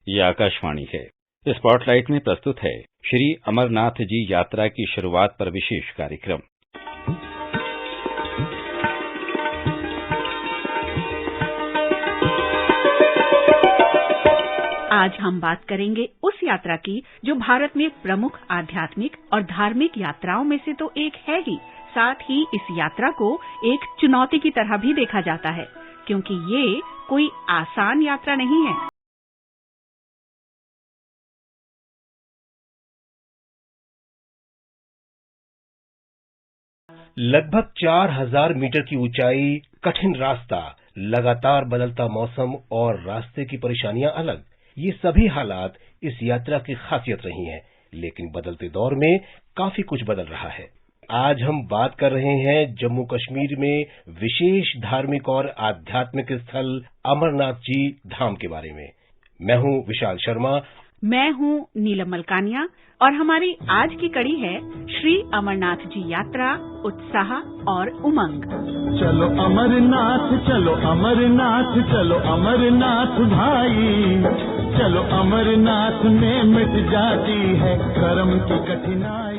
ये आकाशवाणी है। स्पॉटलाइट में प्रस्तुत है श्री अमरनाथ जी यात्रा की शुरुआत पर विशेष कार्यक्रम। आज हम बात करेंगे उस यात्रा की जो भारत में प्रमुख आध्यात्मिक और धार्मिक यात्राओं में से तो एक है ही, साथ ही इस यात्रा को एक चुनौती की तरह भी देखा जाता है, क्योंकि ये कोई आसान यात्रा नहीं है। लगभग 4000 मीटर की ऊंचाई, कठिन रास्ता, लगातार बदलता मौसम और रास्ते की परेशानियां अलग, ये सभी हालात इस यात्रा की खासियत रही हैं। लेकिन बदलते दौर में काफी कुछ बदल रहा है। आज हम बात कर रहे हैं जम्मू कश्मीर में विशेष धार्मिक और आध्यात्मिक स्थल अमरनाथ जी धाम के बारे में। मैं हूं विशाल शर्मा। मैं हूं नीलम मलकानिया और हमारी आज की कड़ी है श्री अमरनाथ जी यात्रा, उत्साह और उमंग। चलो अमरनाथ, चलो अमरनाथ, चलो अमरनाथ भाई, चलो अमरनाथ में मिट जाती है कर्म की कठिनाई।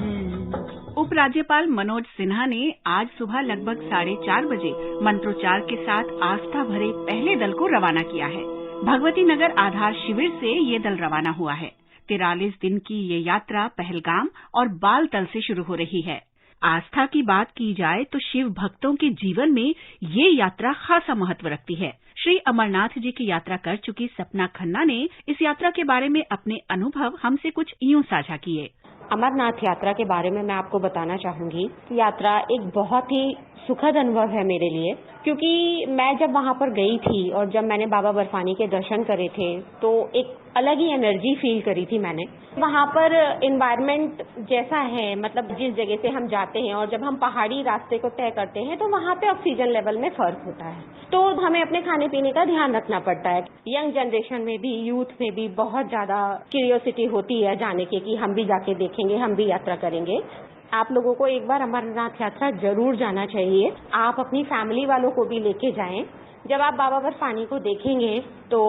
उपराज्यपाल मनोज सिन्हा ने आज सुबह लगभग 4:30 बजे मंत्रोच्चार के साथ आस्था भरे पहले दल को रवाना किया है। भगवती नगर आधार शिविर से ये दल रवाना हुआ है। 43 दिन की ये यात्रा पहलगाम और बालतल से शुरू हो रही है। आस्था की बात की जाए तो शिव भक्तों के जीवन में ये यात्रा खासा महत्व रखती है। श्री अमरनाथ जी की यात्रा कर चुकी सपना खन्ना ने इस यात्रा के बारे में अपने अनुभव हमसे कुछ यूं साझा किए। अमरनाथ यात्रा के बारे में मैं आपको बताना चाहूंगी कि यात्रा एक बहुत ही सुखद अनुभव है मेरे लिए, क्योंकि मैं जब वहां पर गई थी और जब मैंने बाबा बर्फानी के दर्शन करे थे तो एक अलग ही एनर्जी फील करी थी मैंने। वहां पर एनवायरनमेंट जैसा है, मतलब जिस जगह से हम जाते हैं और जब हम पहाड़ी रास्ते को तय करते हैं तो वहां पे ऑक्सीजन लेवल में फर्क होता है, तो हमें अपने खाने पीने का ध्यान रखना पड़ता है। यंग जनरेशन में भी, यूथ में भी बहुत ज्यादा क्यूरियोसिटी होती है जाने की कि हम भी जाके देखेंगे, हम भी यात्रा करेंगे। आप लोगों को एक बार अमरनाथ यात्रा जरूर जाना चाहिए। आप अपनी फैमिली वालों को भी लेके जाएं। जब आप बाबा बर्फानी को देखेंगे तो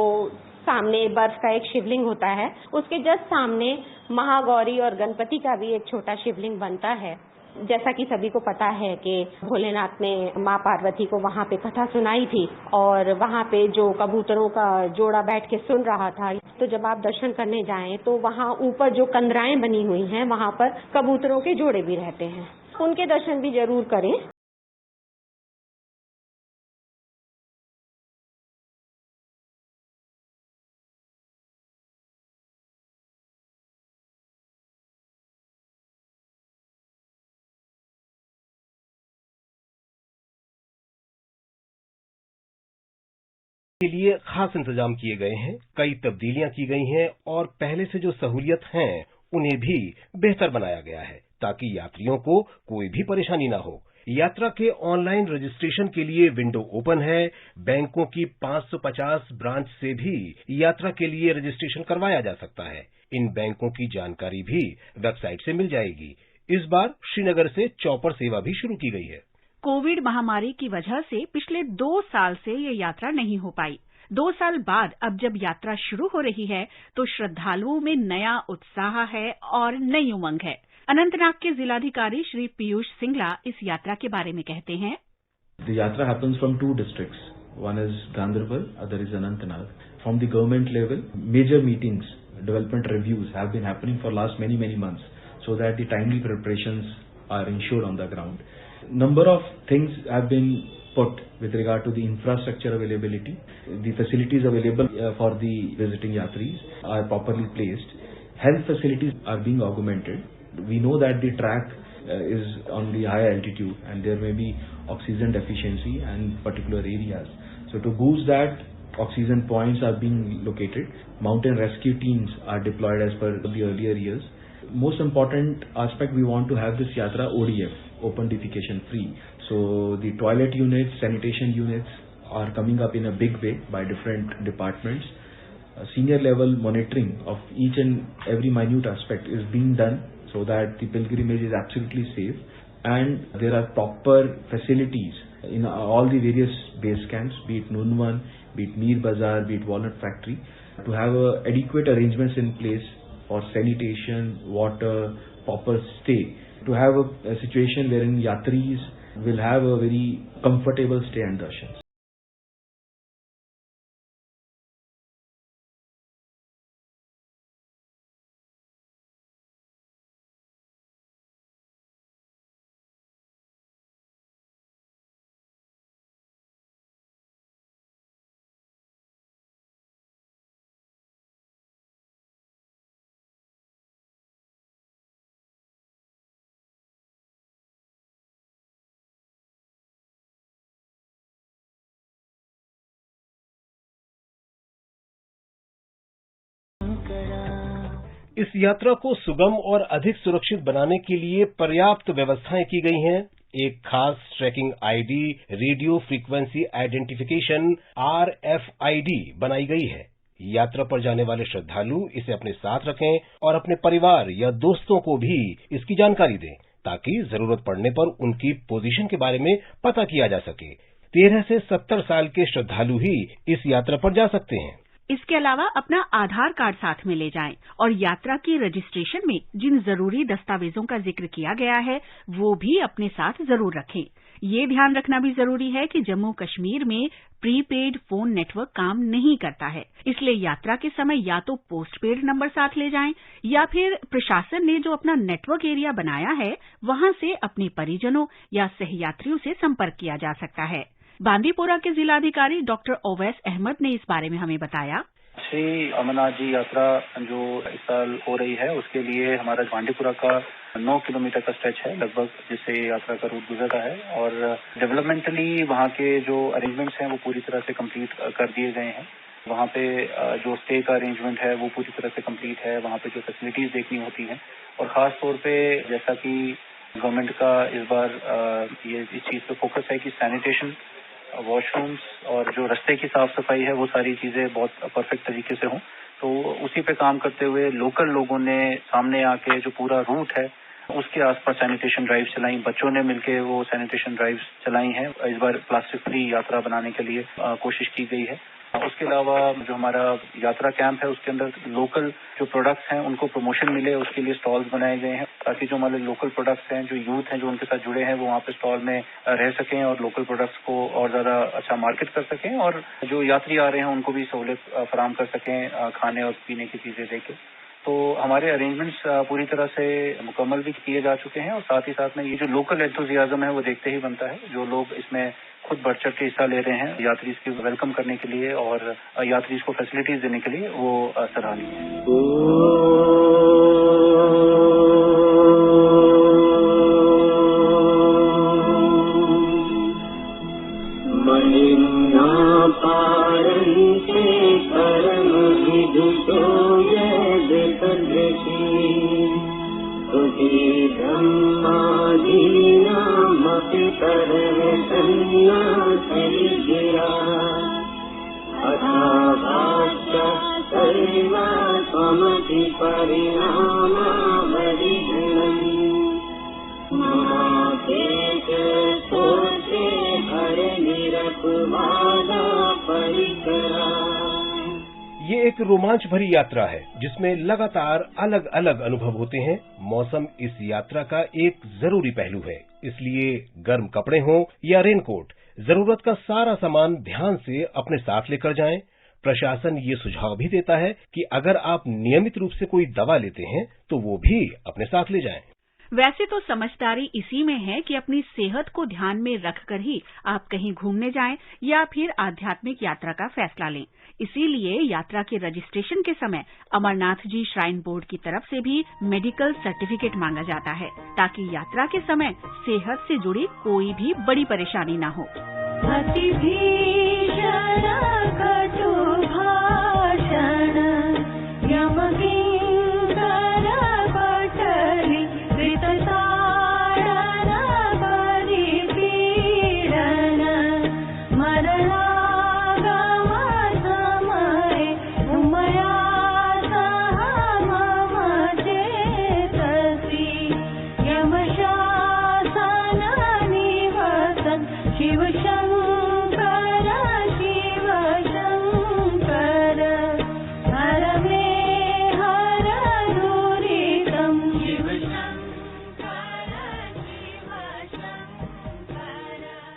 सामने बर्फ का एक शिवलिंग होता है, उसके जस्ट सामने महागौरी और गणपति का भी एक छोटा शिवलिंग बनता है। जैसा कि सभी को पता है कि भोलेनाथ ने माँ पार्वती को वहाँ पे कथा सुनाई थी और वहाँ पे जो कबूतरों का जोड़ा बैठ के सुन रहा था, तो जब आप दर्शन करने जाएं तो वहाँ ऊपर जो कंदराएं बनी हुई हैं वहाँ पर कबूतरों के जोड़े भी रहते हैं, उनके दर्शन भी जरूर करें। के लिए खास इंतजाम किए गए हैं, कई तब्दीलियां की गई हैं और पहले से जो सहूलियत हैं उन्हें भी बेहतर बनाया गया है ताकि यात्रियों को कोई भी परेशानी ना हो। यात्रा के ऑनलाइन रजिस्ट्रेशन के लिए विंडो ओपन है। बैंकों की 550 ब्रांच से भी यात्रा के लिए रजिस्ट्रेशन करवाया जा सकता है। इन बैंकों की जानकारी भी वेबसाइट से मिल जाएगी। इस बार श्रीनगर से चॉपर सेवा भी शुरू की गई है। कोविड महामारी की वजह से पिछले 2 साल से ये यात्रा नहीं हो पाई। 2 साल बाद अब जब यात्रा शुरू हो रही है तो श्रद्धालुओं में नया उत्साह है और नई उमंग है। अनंतनाग के जिलाधिकारी श्री पीयूष सिंगला इस यात्रा के बारे में कहते हैं। The yatra happens from 2 districts. One is Ganderbal, other is Anantnag. From the government level, major meetings, development reviews have been happening for last many months, so that the timely preparations are ensured on the ground. Number of things have been put with regard to the infrastructure availability. The facilities available for the visiting yatris are properly placed. Health facilities are being augmented. We know that the track is on the high altitude and there may be oxygen deficiency in particular areas. So to boost that, oxygen points are being located. Mountain rescue teams are deployed as per the earlier years. Most important aspect, we want to have this yatra ODF, open defecation free. So the toilet units, sanitation units are coming up in a big way by different departments. Senior level monitoring of each and every minute aspect is being done so that the pilgrimage is absolutely safe, and there are proper facilities in all the various base camps, be it Nunwan, be it Mir Bazaar, be it Walnut Factory. to have adequate arrangements in place for sanitation, water, proper stay, to have a situation wherein yatris will have a very comfortable stay and darshans. इस यात्रा को सुगम और अधिक सुरक्षित बनाने के लिए पर्याप्त व्यवस्थाएं की गई हैं। एक खास tracking ID radio frequency identification RFID बनाई गई है। यात्रा पर जाने वाले श्रद्धालु इसे अपने साथ रखें और अपने परिवार या दोस्तों को भी इसकी जानकारी दें, ताकि जरूरत पड़ने पर उनकी पोजीशन के बारे में पता किया जा सके। 13 से 70 साल के श्रद्धालु ही इस यात्रा पर जा सकते हैं। इसके अलावा अपना आधार कार्ड साथ में ले जाएं और यात्रा की रजिस्ट्रेशन में जिन जरूरी दस्तावेजों का जिक्र किया गया है वो भी अपने साथ जरूर रखें। ये ध्यान रखना भी जरूरी है कि जम्मू कश्मीर में प्रीपेड फोन नेटवर्क काम नहीं करता है, इसलिए यात्रा के समय या तो पोस्टपेड नंबर साथ ले जाएं या फिर प्रशासन ने जो अपना नेटवर्क एरिया बनाया है वहां से अपने परिजनों या सहयात्रियों से संपर्क किया जा सकता है। बांदीपुरा के जिलाधिकारी डॉक्टर ओवैस अहमद ने इस बारे में हमें बताया। श्री अमरनाथ जी यात्रा जो इस साल हो रही है उसके लिए हमारा बांदीपुरा का 9 किलोमीटर का स्ट्रेच है लगभग, जिससे यात्रा का रूट गुजरता है और डेवलपमेंटली वहाँ के जो अरेंजमेंट्स हैं वो पूरी तरह से कंप्लीट कर दिए गए हैं। वहाँ पे जो स्टे का अरेंजमेंट है वो पूरी तरह से कंप्लीट है। वहाँ पे जो फैसिलिटीज देखनी होती हैं और खास तौर पे जैसा कि गवर्नमेंट का इस बार ये इस चीज़ पे फोकस है कि सैनिटेशन, वॉशरूम्स और जो रास्ते की साफ सफाई है वो सारी चीजें बहुत परफेक्ट तरीके से हों। तो उसी पे काम करते हुए लोकल लोगों ने सामने आके जो पूरा रूट है उसके आसपास सैनिटेशन ड्राइव चलाई, बच्चों ने मिलके वो सैनिटेशन ड्राइव चलाई हैं। इस बार प्लास्टिक फ्री यात्रा बनाने के लिए कोशिश की गई है। उसके अलावा जो हमारा यात्रा कैंप है उसके अंदर लोकल जो प्रोडक्ट्स हैं उनको प्रमोशन मिले, उसके लिए स्टॉल्स बनाए गए हैं ताकि जो हमारे लोकल प्रोडक्ट्स हैं, जो यूथ हैं जो उनके साथ जुड़े हैं वो वहाँ पे स्टॉल में रह सकें और लोकल प्रोडक्ट्स को और ज्यादा अच्छा मार्केट कर सकें और जो यात्री आ रहे हैं उनको भी सहूलियत फराहम कर सकें खाने और पीने की चीजें देके। तो हमारे अरेंजमेंट्स पूरी तरह से मुकम्मल भी किए जा चुके हैं और साथ ही साथ में ये जो लोकल एंथुजियाज्म है वो देखते ही बनता है। जो लोग इसमें खुद बढ़ चढ़ के हिस्सा ले रहे हैं यात्री की वेलकम करने के लिए और यात्री को फैसिलिटीज देने के लिए, वो सराहनीय है। ये एक रोमांच भरी यात्रा है जिसमें लगातार अलग अलग अनुभव होते हैं। मौसम इस यात्रा का एक जरूरी पहलू है, इसलिए गर्म कपड़े हों या रेनकोट, जरूरत का सारा सामान ध्यान से अपने साथ लेकर जाएं। प्रशासन ये सुझाव भी देता है कि अगर आप नियमित रूप से कोई दवा लेते हैं तो वो भी अपने साथ ले जाएं। वैसे तो समझदारी इसी में है कि अपनी सेहत को ध्यान में रखकर ही आप कहीं घूमने जाएं या फिर आध्यात्मिक यात्रा का फैसला लें। इसीलिए यात्रा के रजिस्ट्रेशन के समय अमरनाथ जी श्राइन बोर्ड की तरफ से भी मेडिकल सर्टिफिकेट मांगा जाता है ताकि यात्रा के समय सेहत से जुड़ी कोई भी बड़ी परेशानी न हो। शिव शंकर शिव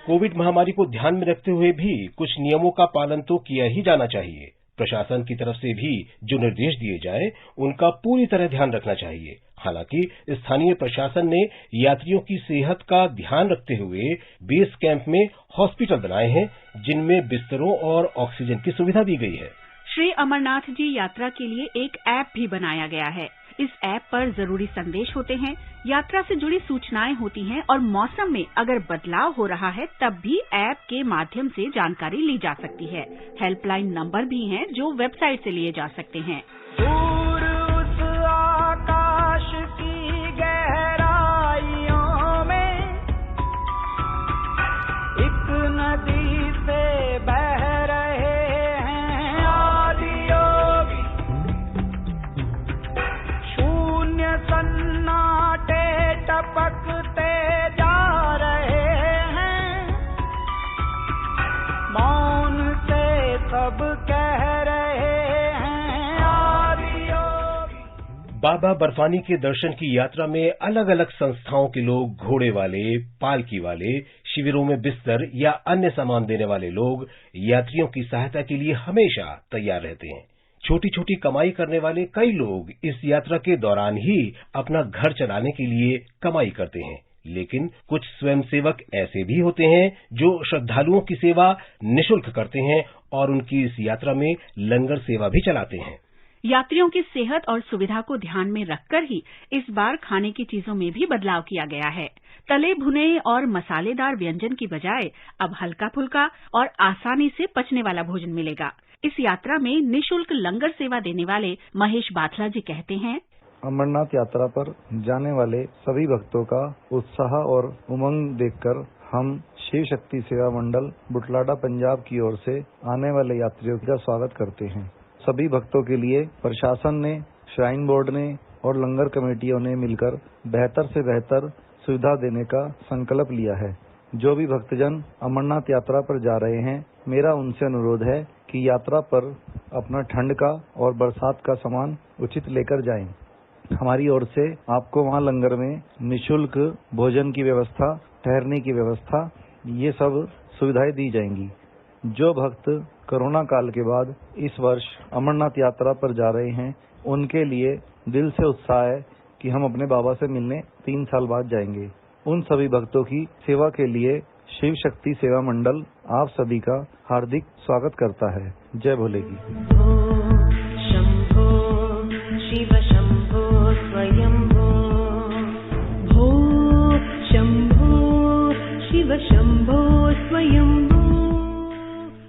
कोविड महामारी को ध्यान में रखते हुए भी कुछ नियमों का पालन तो किया ही जाना चाहिए। प्रशासन की तरफ से भी जो निर्देश दिए जाए उनका पूरी तरह ध्यान रखना चाहिए। हालांकि स्थानीय प्रशासन ने यात्रियों की सेहत का ध्यान रखते हुए बेस कैंप में हॉस्पिटल बनाए हैं, जिनमें बिस्तरों और ऑक्सीजन की सुविधा दी गई है। श्री अमरनाथ जी यात्रा के लिए एक ऐप भी बनाया गया है। इस ऐप पर जरूरी संदेश होते हैं, यात्रा से जुड़ी सूचनाएं होती हैं और मौसम में अगर बदलाव हो रहा है तब भी ऐप के माध्यम से जानकारी ली जा सकती है। हेल्पलाइन नंबर भी हैं जो वेबसाइट से लिए जा सकते हैं। दूर उस आकाश की गहराइयों में एक नदी से बह रहे हैं आदियोगी, शून्य सन्नाटे टपकते जा रहे हैं, मौन से सब कह रहे हैं आदियोगी। बाबा बर्फानी के दर्शन की यात्रा में अलग अलग संस्थाओं के लोग, घोड़े वाले, पालकी वाले, शिविरों में बिस्तर या अन्य सामान देने वाले लोग यात्रियों की सहायता के लिए हमेशा तैयार रहते हैं। छोटी छोटी कमाई करने वाले कई लोग इस यात्रा के दौरान ही अपना घर चलाने के लिए कमाई करते हैं, लेकिन कुछ स्वयंसेवक ऐसे भी होते हैं जो श्रद्धालुओं की सेवा निःशुल्क करते हैं और उनकी इस यात्रा में लंगर सेवा भी चलाते हैं। यात्रियों की सेहत और सुविधा को ध्यान में रखकर ही इस बार खाने की चीजों में भी बदलाव किया गया है। तले भुने और मसालेदार व्यंजन की बजाय अब हल्का फुल्का और आसानी से पचने वाला भोजन मिलेगा। इस यात्रा में निःशुल्क लंगर सेवा देने वाले महेश बाथला जी कहते हैं, अमरनाथ यात्रा पर जाने वाले सभी भक्तों का उत्साह और उमंग देखकर हम शिव शक्ति सेवा मंडल बुटलाडा पंजाब की ओर से आने वाले यात्रियों का स्वागत करते हैं। सभी भक्तों के लिए प्रशासन ने, श्राइन बोर्ड ने और लंगर कमेटियों ने मिलकर बेहतर से बेहतर सुविधा देने का संकल्प लिया है। जो भी भक्तजन अमरनाथ यात्रा पर जा रहे हैं, मेरा उनसे अनुरोध है कि यात्रा पर अपना ठंड का और बरसात का सामान उचित लेकर जाएं। हमारी ओर से आपको वहां लंगर में निःशुल्क भोजन की व्यवस्था, ठहरने की व्यवस्था, ये सब सुविधाएं दी जाएंगी। जो भक्त कोरोना काल के बाद इस वर्ष अमरनाथ यात्रा पर जा रहे हैं, उनके लिए दिल से उत्साह है कि हम अपने बाबा से मिलने 3 साल बाद जाएंगे। उन सभी भक्तों की सेवा के लिए शिव शक्ति सेवा मंडल आप सभी का हार्दिक स्वागत करता है। जय भोले की। शंभो शिव शंभो स्वयंभो, भो शंभो शिव शंभो स्वयंभो।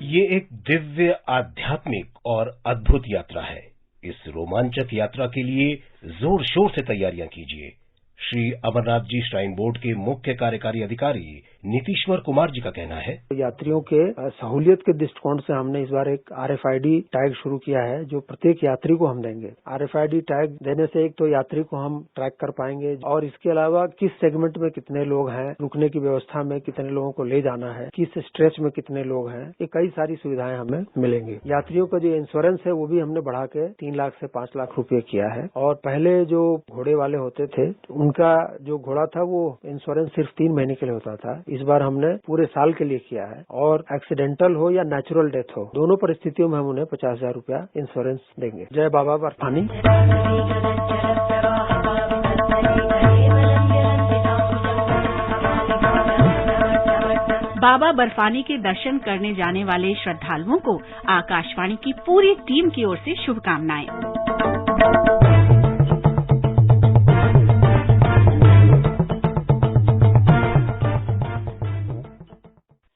ये एक दिव्य, आध्यात्मिक और अद्भुत यात्रा है। इस रोमांचक यात्रा के लिए जोर शोर से तैयारियां कीजिए। श्री अमरनाथ जी श्राइन बोर्ड के मुख्य कार्यकारी अधिकारी नीतीश्वर कुमार जी का कहना है, यात्रियों के सहूलियत के दृष्टिकोण से हमने इस बार एक RFID टैग शुरू किया है जो प्रत्येक यात्री को हम देंगे। RFID टैग देने से एक तो यात्री को हम ट्रैक कर पाएंगे और इसके अलावा किस सेगमेंट में कितने लोग हैं, रुकने की व्यवस्था में कितने लोगों को ले जाना है, किस स्ट्रेच में कितने लोग हैं, ये कई सारी सुविधाएं हमें मिलेंगी। यात्रियों का जो इंश्योरेंस है वो भी हमने बढ़ा के 3 लाख से 5 लाख रुपए किया है। और पहले जो घोड़े वाले होते थे उनका जो घोड़ा था वो इंश्योरेंस सिर्फ 3 महीने के लिए होता था। इस बार हमने पूरे साल के लिए किया है और एक्सीडेंटल हो या नेचुरल डेथ हो, दोनों परिस्थितियों में हम उन्हें 50,000 रुपया इंश्योरेंस देंगे। जय बाबा बर्फानी। बाबा बर्फानी के दर्शन करने जाने वाले श्रद्धालुओं को आकाशवाणी की पूरी टीम की ओर से शुभकामनाएं।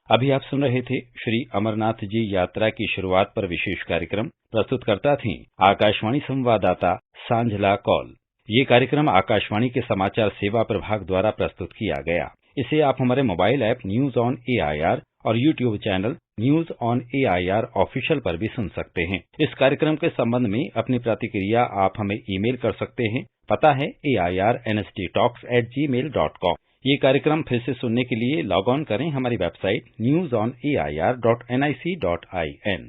अभी आप सुन रहे थे श्री अमरनाथ जी यात्रा की शुरुआत पर विशेष कार्यक्रम। प्रस्तुतकर्ता थीं आकाशवाणी संवाददाता सांझला कौल। ये कार्यक्रम आकाशवाणी के समाचार सेवा प्रभाग द्वारा प्रस्तुत किया गया। इसे आप हमारे mobile app news on AIR और YouTube channel news on AIR official पर भी सुन सकते हैं। इस कार्यक्रम के संबंध में अपनी प्रतिक्रिया आप हमें ईमेल कर सकते हैं। पता है airnsttalks@gmail.com। ये कार्यक्रम फिर से सुनने के लिए लॉग ऑन करें हमारी वेबसाइट newsonair.nic.in।